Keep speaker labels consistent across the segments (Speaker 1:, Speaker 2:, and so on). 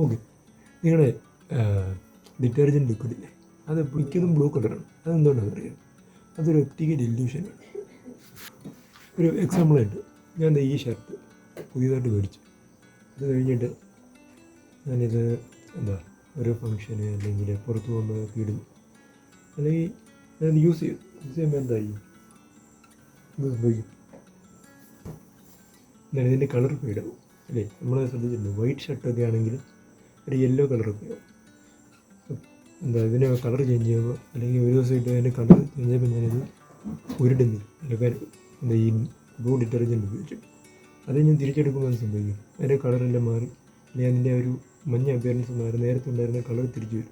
Speaker 1: Okay, നിങ്ങളുടെ detergent ലിക്വിഡില്ലേ, അത് മിക്കതും ബ്ലൂ കളറാണ്. അതെന്തുകൊണ്ടാണെന്ന് അറിയാം? അതൊരു ഒപ്റ്റിക്കൽ ഇല്യൂഷനാണ്. ഒരു എക്സാമ്പിളായിട്ട് ഞാൻ ഈ ഷർട്ട് പുതിയതായിട്ട് മേടിച്ചു. അത് കഴിഞ്ഞിട്ട് ഞാനിത് ഒരു ഫംഗ്ഷന് അല്ലെങ്കിൽ പുറത്ത് പോകുമ്പോഴൊക്കെ ഇടുന്നു, അല്ലെങ്കിൽ ഞാനത് യൂസ് ചെയ്യുമ്പോൾ എന്തായി, ഇത് സംഭവിക്കും, എന്നാലും ഇതിൻ്റെ കളർ ഫെയ്ഡാവും അല്ലേ? നമ്മൾ ശ്രദ്ധിച്ചിട്ടുണ്ട്, വൈറ്റ് ഷർട്ടൊക്കെ ആണെങ്കിൽ ഒരു യെല്ലോ കളറൊക്കെ ആവും. ഇതിന് കളർ ചേഞ്ച് ചെയ്യുമ്പോൾ, അല്ലെങ്കിൽ ഒരു ദിവസം ഇട്ട് അതിൻ്റെ കളർ ചേഞ്ച് ചെയ്യുമ്പോൾ ഞാനിത് ഉരുടുന്നില്ല, അല്ലെങ്കിൽ ഈ ബ്ലൂ ഡിറ്റർജൻറ്റ് ഉപയോഗിച്ചിട്ട് അത് ഞാൻ തിരിച്ചെടുക്കുമ്പോൾ അത് സംഭവിക്കും, അതിൻ്റെ കളറെല്ലാം മാറി, അല്ലെങ്കിൽ അതിൻ്റെ ഒരു മഞ്ഞ അപ്പിയറൻസ് മാറി, നേരത്തെ ഉണ്ടായിരുന്ന കളർ തിരിച്ചു വരും.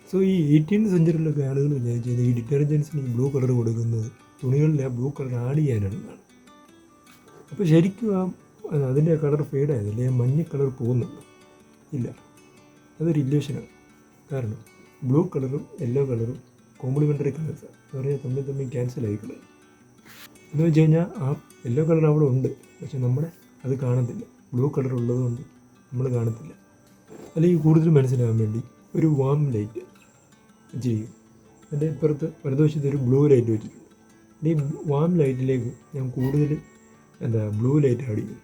Speaker 1: സോ ഈ 18th സെഞ്ച്വറിയിലൊക്കെ ആളുകൾ വിചാരിച്ചത് ഈ ഡിറ്റർജൻസിന് ഈ ബ്ലൂ കളർ കൊടുക്കുന്നത് തുണികളിൽ ആ ബ്ലൂ കളർ ആഡ് ചെയ്യാനാണെന്നാണ്. അപ്പോൾ ശരിക്കും അതിൻ്റെ കളർ ഫെയ്ഡായത്, അല്ലെങ്കിൽ മഞ്ഞ കളർ പോകുന്നുണ്ട് ഇല്ല, അതൊരു ഇല്യൂഷനാണ്. കാരണം ബ്ലൂ കളറും യെല്ലോ കളറും കോംപ്ലിമെൻ്ററി കളേഴ്സാണ്, എന്ന് പറഞ്ഞാൽ തമ്മിൽ ക്യാൻസൽ ആയിക്കളയും. എന്ന് വെച്ച് കഴിഞ്ഞാൽ ആ യെല്ലോ കളർ അവിടെ ഉണ്ട്, പക്ഷെ നമ്മുടെ അത് കാണത്തില്ല, ബ്ലൂ കളർ ഉള്ളതുകൊണ്ട് നമ്മൾ കാണത്തില്ല. അല്ലെങ്കിൽ കൂടുതൽ മനസ്സിലാകാൻ വേണ്ടി ഒരു വാം ലൈറ്റ് വെച്ചിരിക്കും, അതിൻ്റെ ഇപ്പുറത്ത് വലതുവശത്ത് ഒരു ബ്ലൂ ലൈറ്റ് വെച്ചിട്ടുണ്ട്. ഈ വാം ലൈറ്റിലേക്ക് ഞാൻ കൂടുതൽ ബ്ലൂ ലൈറ്റ് ആഡ് ചെയ്യും.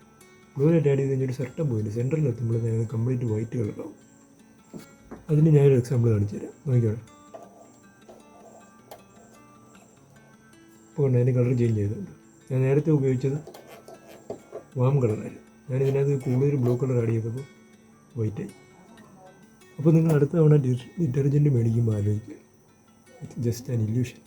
Speaker 1: ബ്ലൂ ലൈറ്റ് ആഡ് ചെയ്ത് കഴിഞ്ഞൊരു സർട്ടൻ പോയിന്റ് സെൻറ്ററിൽ എത്തുമ്പോൾ ഞാൻ കംപ്ലീറ്റ് വൈറ്റ് കളറാവും. അതിന് ഞാനൊരു എക്സാമ്പിൾ കാണിച്ചു തരാം, നോക്കിക്കോളെ. ഇപ്പോൾ അതിൻ്റെ കളർ ചേഞ്ച് ചെയ്തിട്ടുണ്ട്. ഞാൻ നേരത്തെ ഉപയോഗിച്ചത് വാം കളറായിരുന്നു, ഞാനിതിനകത്ത് കൂടുതൽ ബ്ലൂ കളർ ആഡ് ചെയ്തപ്പോൾ വൈറ്റായി. അപ്പോൾ നിങ്ങൾ അടുത്ത തവണ ഡിറ്റർജൻറ്റ് മേടിക്കുമ്പോൾ ആലോചിക്കുക, ഇറ്റ്സ് ജസ്റ്റ് ആൻ ഇല്യൂഷൻ.